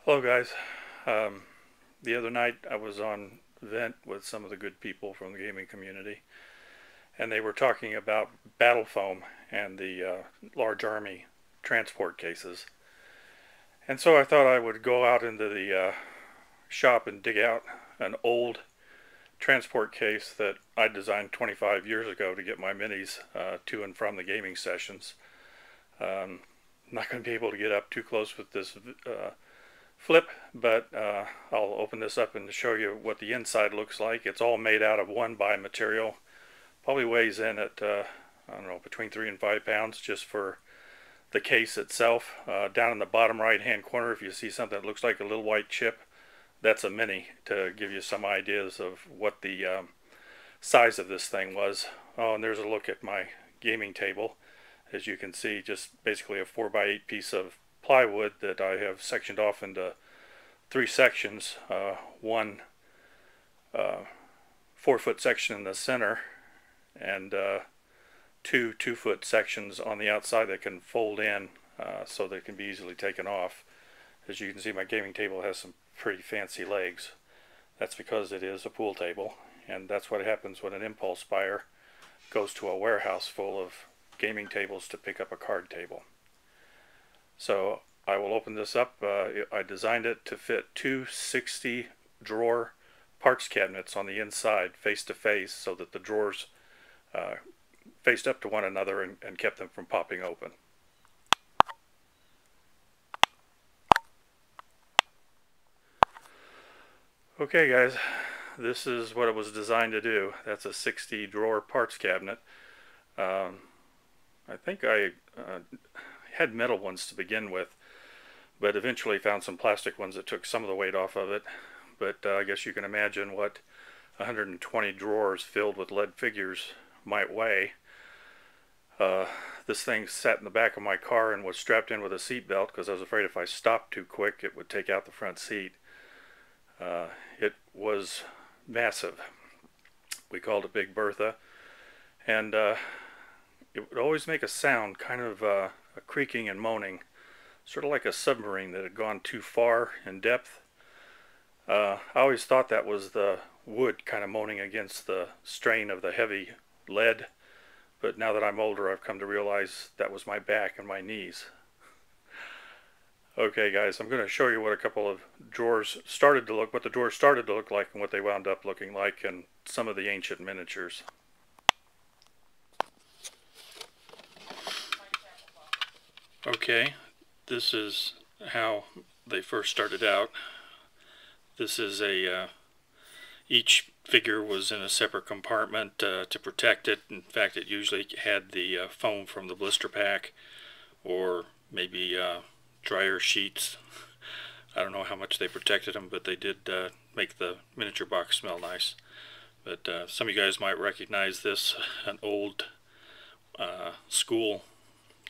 Hello guys. The other night I was on Vent with some of the good people from the gaming community, and they were talking about battle foam and the large army transport cases. And so I thought I would go out into the shop and dig out an old transport case that I designed 25 years ago to get my minis to and from the gaming sessions. I'm not going to be able to get up too close with this flip, but I'll open this up and show you what the inside looks like. It's all made out of 1x material. Probably weighs in at I don't know, between 3 and 5 pounds just for the case itself. Down in the bottom right hand corner, if you see something that looks like a little white chip, that's a mini, to give you some ideas of what the size of this thing was. Oh, and there's a look at my gaming table. As you can see, just basically a 4x8 piece of plywood that I have sectioned off into 3 sections. One 4-foot section in the center, and 2 2-foot sections on the outside that can fold in so they can be easily taken off. As you can see, my gaming table has some pretty fancy legs. That's because it is a pool table, and that's what happens when an impulse buyer goes to a warehouse full of gaming tables to pick up a card table. So I will open this up. I designed it to fit 2 60 drawer parts cabinets on the inside face to face, so that the drawers faced up to one another and kept them from popping open. Okay guys, this is what it was designed to do. That's a 60 drawer parts cabinet. I think I had metal ones to begin with, but eventually found some plastic ones that took some of the weight off of it. But I guess you can imagine what 120 drawers filled with lead figures might weigh. This thing sat in the back of my car and was strapped in with a seat belt because I was afraid if I stopped too quick it would take out the front seat. It was massive. We called it Big Bertha, and it would always make a sound, kind of a creaking and moaning, sort of like a submarine that had gone too far in depth. I always thought that was the wood kind of moaning against the strain of the heavy lead, but now that I'm older I've come to realize that was my back and my knees. Okay guys, I'm going to show you what a couple of drawers started to look, what the drawers started to look like and what they wound up looking like, and some of the ancient miniatures. Okay, this is how they first started out. This is each figure was in a separate compartment to protect it. In fact, it usually had the foam from the blister pack, or maybe dryer sheets. I don't know how much they protected them, but they did make the miniature box smell nice. But some of you guys might recognize this, an old school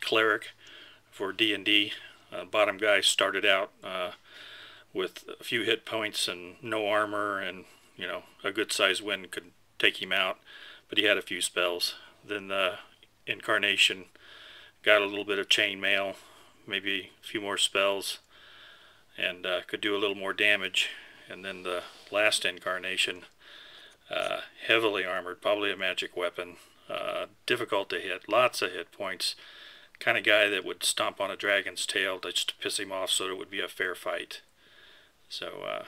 cleric for D&D. Bottom guy started out with a few hit points and no armor, and you know, a good sized wind could take him out, but he had a few spells. Then the incarnation got a little bit of chainmail, maybe a few more spells, and could do a little more damage. And then the last incarnation, heavily armored, probably a magic weapon, difficult to hit, lots of hit points, kind of guy that would stomp on a dragon's tail just to piss him off so that it would be a fair fight. So I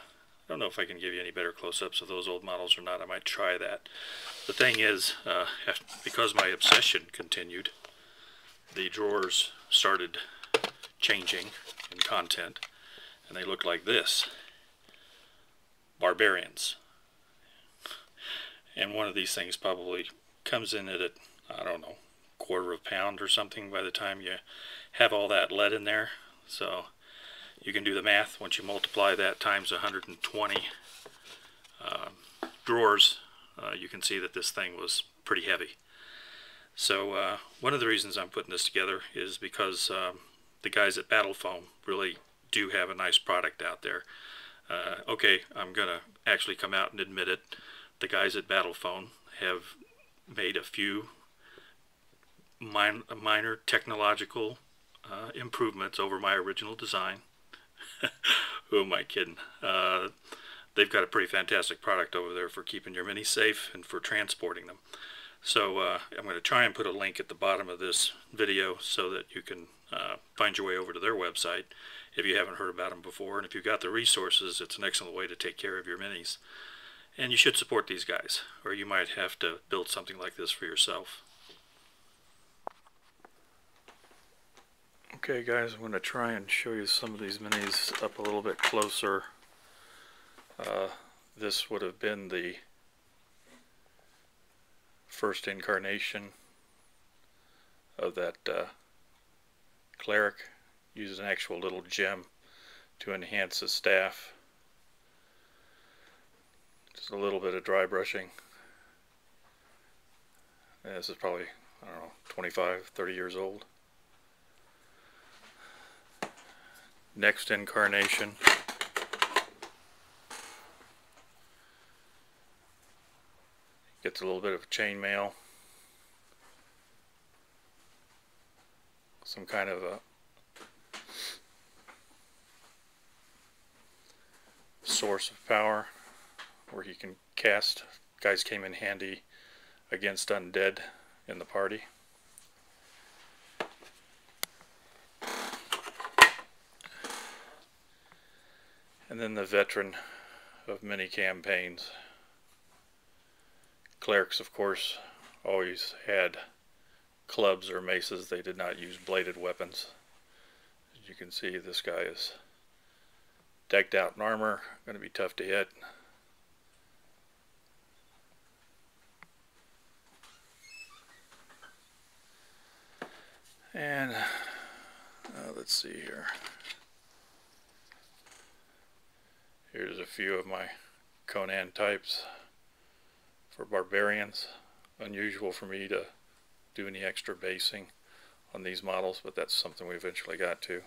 don't know if I can give you any better close-ups of those old models or not. I might try that. The thing is, because my obsession continued, the drawers started changing in content, and they look like this. Barbarians. And one of these things probably comes in at, I don't know, quarter of a pound or something by the time you have all that lead in there. So you can do the math. Once you multiply that times 120 drawers, you can see that this thing was pretty heavy. So one of the reasons I'm putting this together is because the guys at Battle Foam really do have a nice product out there. Okay, I'm going to actually come out and admit it. The guys at Battle Foam have made a few minor technological improvements over my original design. Who am I kidding? They've got a pretty fantastic product over there for keeping your minis safe and for transporting them. So I'm going to try and put a link at the bottom of this video so that you can find your way over to their website if you haven't heard about them before. And if you've got the resources, it's an excellent way to take care of your minis. And you should support these guys, or you might have to build something like this for yourself. Okay guys, I'm going to try and show you some of these minis up a little bit closer. This would have been the first incarnation of that cleric. Used an actual little gem to enhance his staff. Just a little bit of dry brushing. And this is probably, I don't know, 25, 30 years old. Next incarnation. Gets a little bit of chainmail. Some kind of a source of power where he can cast. Guys came in handy against undead in the party. And then the veteran of many campaigns. Clerics, of course, always had clubs or maces. They did not use bladed weapons. As you can see, this guy is decked out in armor, going to be tough to hit. And let's see here. Here's a few of my Conan types for barbarians. Unusual for me to do any extra basing on these models, but that's something we eventually got to.